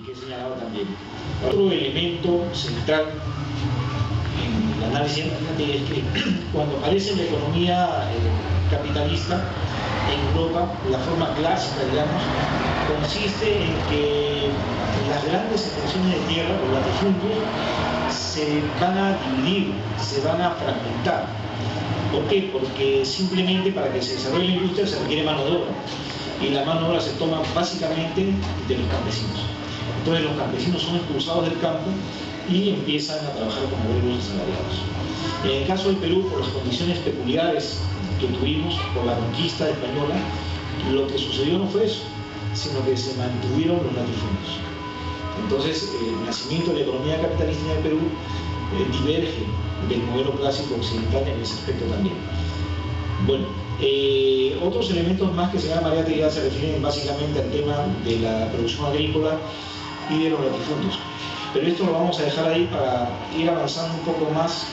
que he señalado también. Otro elemento central en el análisis es que cuando aparece la economía capitalista en Europa, la forma clásica, digamos, consiste en que las grandes extensiones de tierra, los latifundios, se van a dividir, se van a fragmentar. ¿Por qué? Porque simplemente para que se desarrolle la industria se requiere mano de obra, y la mano de obra se toma básicamente de los campesinos. Entonces los campesinos son expulsados del campo y empiezan a trabajar como obreros asalariados. En el caso del Perú, por las condiciones peculiares que tuvimos por la conquista española, lo que sucedió no fue eso, sino que se mantuvieron los latifundios. Entonces el nacimiento de la economía capitalista en el Perú diverge del modelo clásico occidental en ese aspecto también. Bueno, otros elementos más que se llama María Trinidad se refieren básicamente al tema de la producción agrícola y de los latifundios. Pero esto lo vamos a dejar ahí para ir avanzando un poco más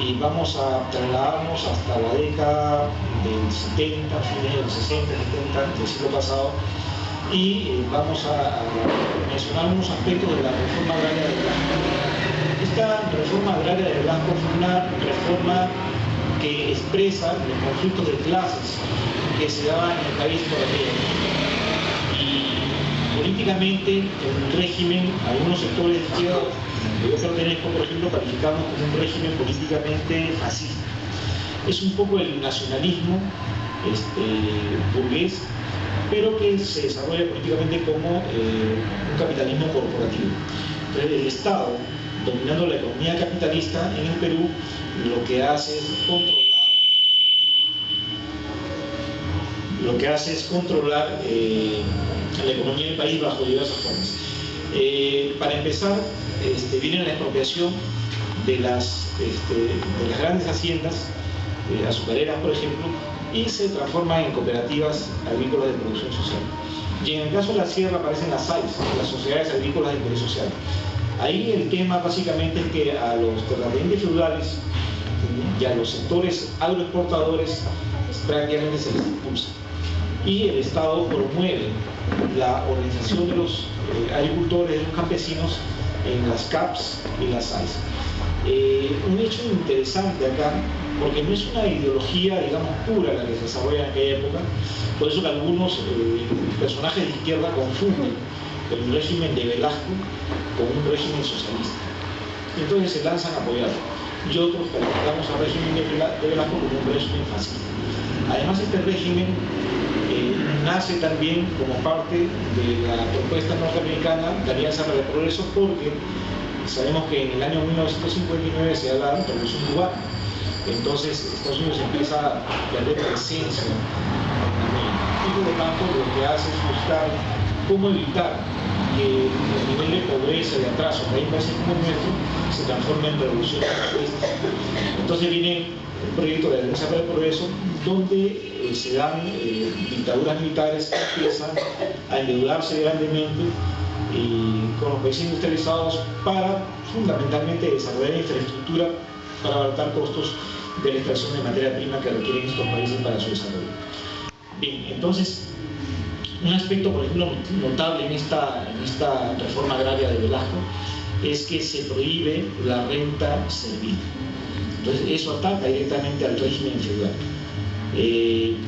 y vamos a trasladarnos hasta la década del 70, fines de los 60, 70 del siglo pasado, y vamos a mencionar unos aspectos de la reforma agraria de Velasco. Esta reforma agraria de Velasco fue una reforma que expresa los conflictos de clases que se daban en el país por aquella época. Y políticamente el régimen, algunos sectores de izquierda, que yo pertenezco, por ejemplo, calificamos como un régimen políticamente fascista. Es un poco el nacionalismo burgués, pero que se desarrolla políticamente como un capitalismo corporativo. Entonces el Estado, dominando la economía capitalista en el Perú, lo que hace es controlar la economía del país bajo diversas formas. Para empezar, viene la expropiación de las grandes haciendas azucareras, por ejemplo, y se transforma en cooperativas agrícolas de producción social. Y en el caso de la sierra aparecen las SAIS, las sociedades agrícolas de interés social. Ahí el tema básicamente es que a los terratenientes feudales y a los sectores agroexportadores prácticamente se les impulsa. Y el Estado promueve la organización de los agricultores, de los campesinos en las CAPs y las SAIS. Un hecho interesante acá, porque no es una ideología, digamos, pura la que se desarrolla en aquella época, por eso que algunos personajes de izquierda confunden el régimen de Velasco con un régimen socialista. Entonces se lanzan a apoyarlo, y otros calificamos al régimen de Velasco como un régimen fascista. Además, este régimen nace también como parte de la propuesta norteamericana de Alianza para el Progreso, porque sabemos que en el año 1959 se da la Revolución Cubana. Entonces Estados Unidos empieza a perder presencia en América, y por lo tanto lo que hace es buscar cómo evitar que el nivel de pobreza y atraso que hay en países como el nuestro se transforme en revoluciones capitalistas. Entonces viene un proyecto de Alianza para el Progreso, donde se dan dictaduras militares que empiezan a endeudarse grandemente con los países industrializados para fundamentalmente desarrollar infraestructura para abaratar costos de la extracción de materia prima que requieren estos países para su desarrollo. Bien, entonces, un aspecto, por ejemplo, notable en esta reforma agraria de Velasco es que se prohíbe la renta servil. Entonces eso ataca directamente al régimen feudal.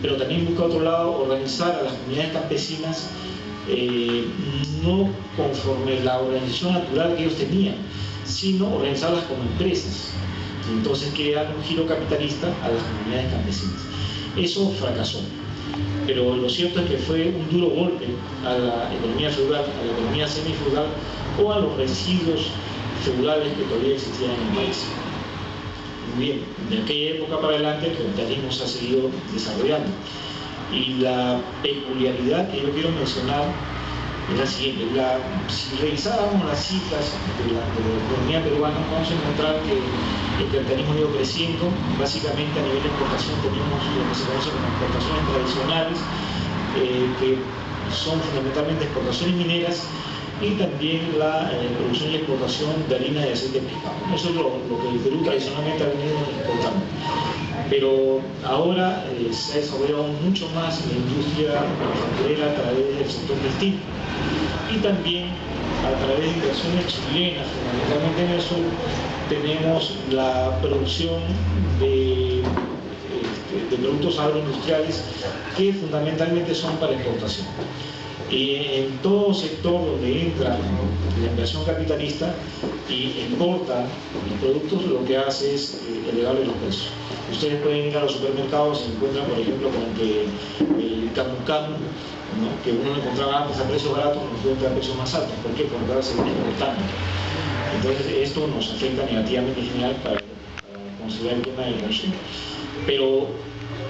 Pero también busca, otro lado, organizar a las comunidades campesinas no conforme la organización natural que ellos tenían, sino organizarlas como empresas. Entonces crear un giro capitalista a las comunidades campesinas. Eso fracasó, pero lo cierto es que fue un duro golpe a la economía feudal, a la economía semifeudal o a los residuos feudales que todavía existían en el país. Muy bien, de aquella época para adelante el capitalismo se ha seguido desarrollando, y la peculiaridad que yo quiero mencionar es la siguiente. Si revisáramos las cifras de la economía peruana, vamos a encontrar que el capitalismo ha ido creciendo. Básicamente a nivel de exportación tenemos lo que se conoce como exportaciones tradicionales, que son fundamentalmente exportaciones mineras, y también la producción y exportación de harina y aceite de pescado. Eso es lo que el Perú tradicionalmente ha venido exportando. Pero ahora se ha desarrollado mucho más la industria manufacturera a través del sector textil, y también a través de inversiones chilenas, fundamentalmente en el sur, tenemos la producción de productos agroindustriales que fundamentalmente son para exportación. Y en todo sector donde entra la inversión capitalista y importa los productos, lo que hace es elevarle los precios. Ustedes pueden ir a los supermercados y se encuentran, por ejemplo, con que el camu camu, ¿no?, que uno lo encontraba antes a precios baratos, lo encuentra a precios más altos. ¿Por qué? Porque ahora se viene exportando. Entonces esto nos afecta negativamente en general para considerar el tema del consumo. Pero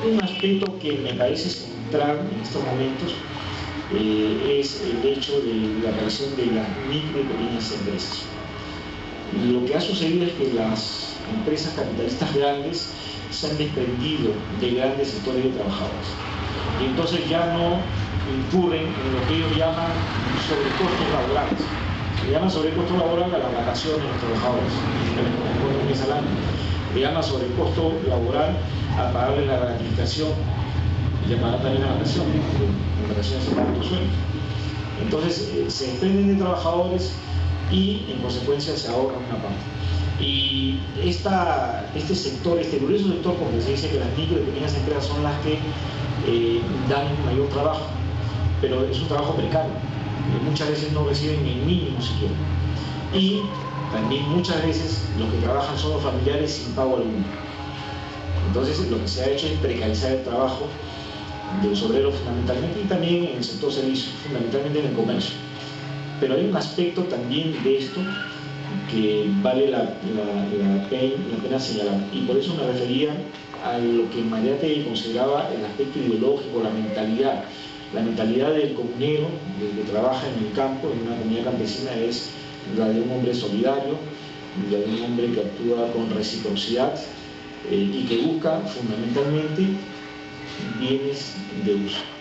un aspecto que me parece central en estos momentos es el hecho de la aparición de las micro y pequeñas empresas. Lo que ha sucedido es que las empresas capitalistas grandes se han desprendido de grandes sectores de trabajadores y entonces ya no incurren en lo que ellos llaman sobrecostos laborales. Le llaman sobrecosto laboral a las vacaciones de los trabajadores, un mes al año. Le llaman sobrecosto laboral a pagarle la gratificación y le pagan también la vacación, en vacaciones se pagan tu sueldo. Entonces se desprenden de trabajadores y en consecuencia se ahorran una parte. Y este sector, este grueso sector, como se dice que las micro y pequeñas empresas son las que dan mayor trabajo, pero es un trabajo precario, muchas veces no reciben ni el mínimo siquiera. Y también muchas veces los que trabajan son los familiares sin pago alguno. Entonces lo que se ha hecho es precarizar el trabajo de los obreros fundamentalmente y también en el sector servicios, fundamentalmente en el comercio. Pero hay un aspecto también de esto que vale la pena señalar, y por eso me refería a lo que Mariátegui consideraba el aspecto ideológico, la mentalidad del comunero, del que trabaja en el campo, en una comunidad campesina, es la de un hombre solidario, la de un hombre que actúa con reciprocidad y que busca fundamentalmente bienes de uso.